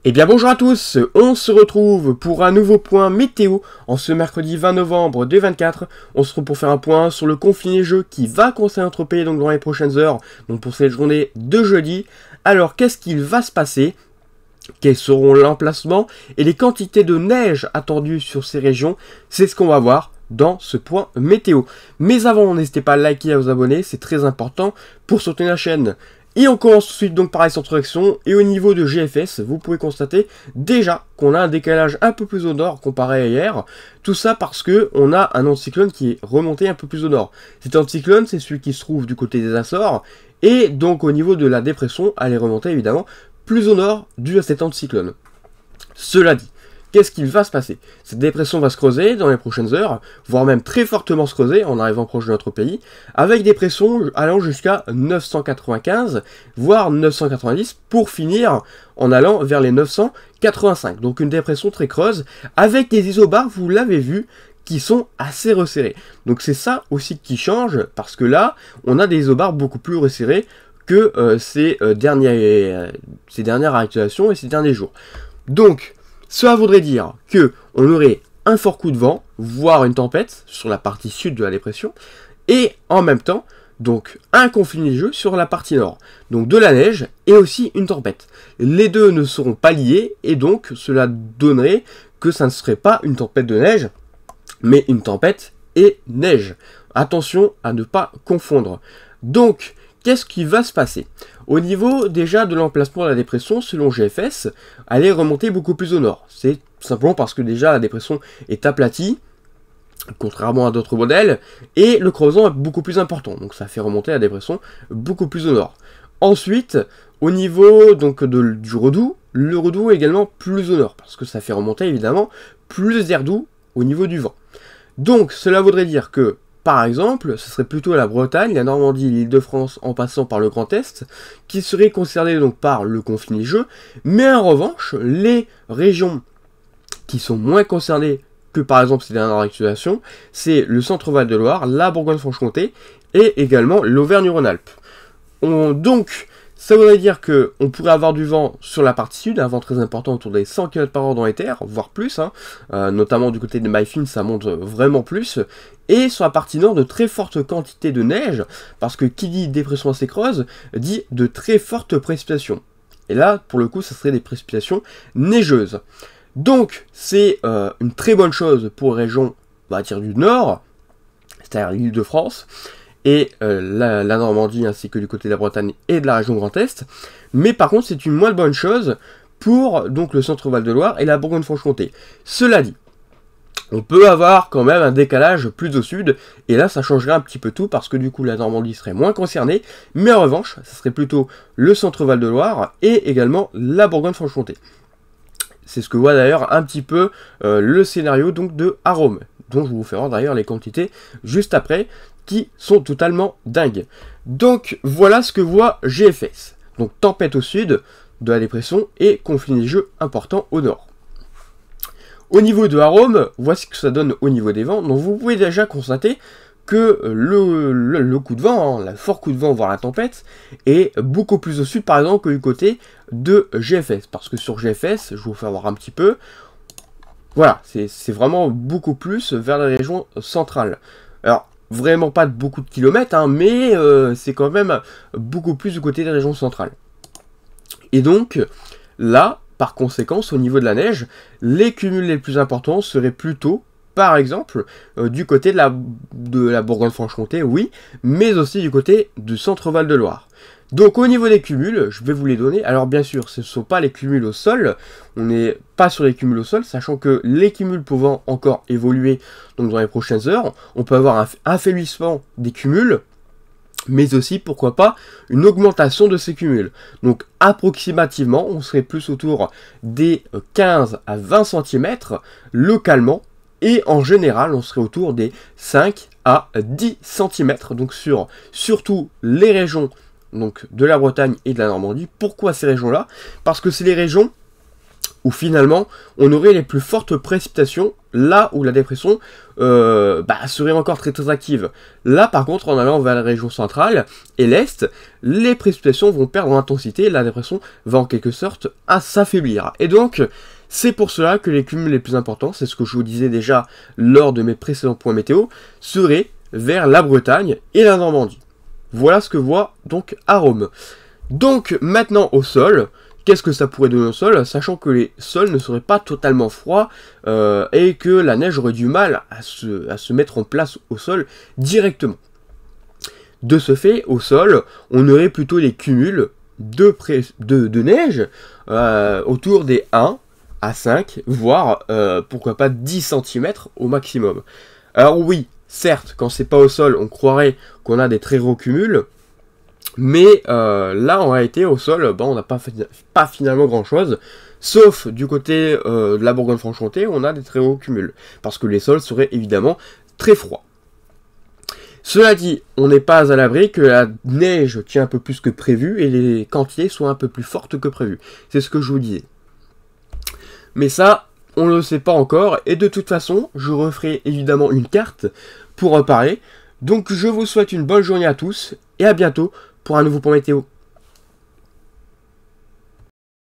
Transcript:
Eh bien bonjour à tous, on se retrouve pour un nouveau point météo en ce mercredi 20 novembre 2024. On se retrouve pour faire un point sur le conflit neigeux qui va commencer à notre pays donc dans les prochaines heures, donc pour cette journée de jeudi. Alors qu'est-ce qu'il va se passer? Quels seront l'emplacement et les quantités de neige attendues sur ces régions? C'est ce qu'on va voir dans ce point météo. Mais avant, n'hésitez pas à liker et à vous abonner, c'est très important pour soutenir la chaîne. Et on commence tout de suite donc par les centres d'action, et au niveau de GFS, vous pouvez constater déjà qu'on a un décalage un peu plus au nord comparé à hier. Tout ça parce que on a un anticyclone qui est remonté un peu plus au nord. Cet anticyclone, c'est celui qui se trouve du côté des Açores, et donc au niveau de la dépression, elle est remontée évidemment plus au nord dû à cet anticyclone. Cela dit, qu'est-ce qu'il va se passer? Cette dépression va se creuser dans les prochaines heures, voire même très fortement se creuser en arrivant proche de notre pays, avec des pressions allant jusqu'à 995, voire 990, pour finir en allant vers les 985. Donc une dépression très creuse, avec des isobars, vous l'avez vu, qui sont assez resserrés. Donc c'est ça aussi qui change, parce que là, on a des isobars beaucoup plus resserrés que ces dernières actualisations et ces derniers jours. Donc, cela voudrait dire que on aurait un fort coup de vent, voire une tempête sur la partie sud de la dépression, et en même temps, donc un conflit neigeux sur la partie nord. Donc de la neige et aussi une tempête. Les deux ne seront pas liés, et donc cela donnerait que ça ne serait pas une tempête de neige, mais une tempête et neige. Attention à ne pas confondre. Donc, qu'est-ce qui va se passer? Au niveau déjà de l'emplacement de la dépression, selon GFS, elle est remontée beaucoup plus au nord. C'est simplement parce que déjà la dépression est aplatie, contrairement à d'autres modèles, et le creusement est beaucoup plus important. Donc ça fait remonter la dépression beaucoup plus au nord. Ensuite, au niveau donc du redout, le redout est également plus au nord, parce que ça fait remonter évidemment plus d'air doux au niveau du vent. Donc cela voudrait dire que par exemple, ce serait plutôt la Bretagne, la Normandie, l'Île-de-France en passant par le Grand Est, qui seraient concernés donc par le conflit neigeux, mais en revanche, les régions qui sont moins concernées que par exemple ces dernières actualisations, c'est le Centre-Val de Loire, la Bourgogne-Franche-Comté et également l'Auvergne-Rhône-Alpes. Donc, ça voudrait dire qu'on pourrait avoir du vent sur la partie sud, un vent très important autour des 100 km par heure dans les terres, voire plus, notamment du côté de Maïfine, ça monte vraiment plus, et sur la partie nord, de très fortes quantités de neige, parce que qui dit dépression assez creuse, dit de très fortes précipitations. Et là, pour le coup, ça serait des précipitations neigeuses. Donc, c'est une très bonne chose pour les régions, on va dire, du nord, c'est-à-dire l'Île-de-France, et la Normandie ainsi que du côté de la Bretagne et de la région Grand Est. Mais par contre, c'est une moins bonne chose pour donc le Centre-Val de Loire et la Bourgogne-Franche-Comté. Cela dit, on peut avoir quand même un décalage plus au sud, et là ça changerait un petit peu tout, parce que du coup la Normandie serait moins concernée, mais en revanche, ça serait plutôt le Centre-Val de Loire et également la Bourgogne-Franche-Comté. C'est ce que voit d'ailleurs un petit peu le scénario donc de Arome, dont je vais vous faire d'ailleurs les quantités juste après, qui sont totalement dingues. Donc voilà ce que voit GFS. Donc tempête au sud de la dépression et conflit neigeux important au nord. Au niveau de Arome, voici ce que ça donne au niveau des vents. Donc vous pouvez déjà constater que le coup de vent, le fort coup de vent, voire la tempête, est beaucoup plus au sud par exemple que du côté de GFS. Parce que sur GFS, je vais vous faire voir un petit peu, voilà, c'est vraiment beaucoup plus vers la région centrale. Alors, vraiment pas de beaucoup de kilomètres, mais c'est quand même beaucoup plus du côté des régions centrales. Et donc, là, par conséquence, au niveau de la neige, les cumuls les plus importants seraient plutôt, par exemple, du côté de la Bourgogne-Franche-Comté, oui, mais aussi du côté du Centre-Val de Loire. Donc au niveau des cumuls, je vais vous les donner. Alors bien sûr, ce ne sont pas les cumuls au sol, on n'est pas sur les cumuls au sol, sachant que les cumuls pouvant encore évoluer donc dans les prochaines heures, on peut avoir un affaiblissement des cumuls, mais aussi, pourquoi pas, une augmentation de ces cumuls. Donc approximativement, on serait plus autour des 15 à 20 cm localement, et en général, on serait autour des 5 à 10 cm, donc sur surtout les régions donc de la Bretagne et de la Normandie. Pourquoi ces régions-là? Parce que c'est les régions où finalement on aurait les plus fortes précipitations, là où la dépression serait encore très très active. Là par contre, en allant vers la région centrale et l'est, les précipitations vont perdre en intensité, et la dépression va en quelque sorte s'affaiblir. Et donc, c'est pour cela que les cumuls les plus importants, c'est ce que je vous disais déjà lors de mes précédents points météo, seraient vers la Bretagne et la Normandie. Voilà ce que voit donc Arome. Donc maintenant au sol, qu'est-ce que ça pourrait donner au sol, sachant que les sols ne seraient pas totalement froids et que la neige aurait du mal à se mettre en place au sol directement. De ce fait, au sol, on aurait plutôt des cumuls de neige autour des 1 à 5, voire pourquoi pas 10 cm au maximum. Alors oui, certes, quand c'est pas au sol, on croirait qu'on a des très gros cumuls, mais là, en réalité, au sol, on n'a pas finalement grand-chose, sauf du côté de la Bourgogne-Franche-Comté, on a des très gros cumuls, parce que les sols seraient évidemment très froids. Cela dit, on n'est pas à l'abri que la neige tient un peu plus que prévu, et les quantités soient un peu plus fortes que prévu. C'est ce que je vous disais. Mais ça, on ne le sait pas encore, et de toute façon, je referai évidemment une carte pour en parler. Donc je vous souhaite une bonne journée à tous, et à bientôt pour un nouveau point météo.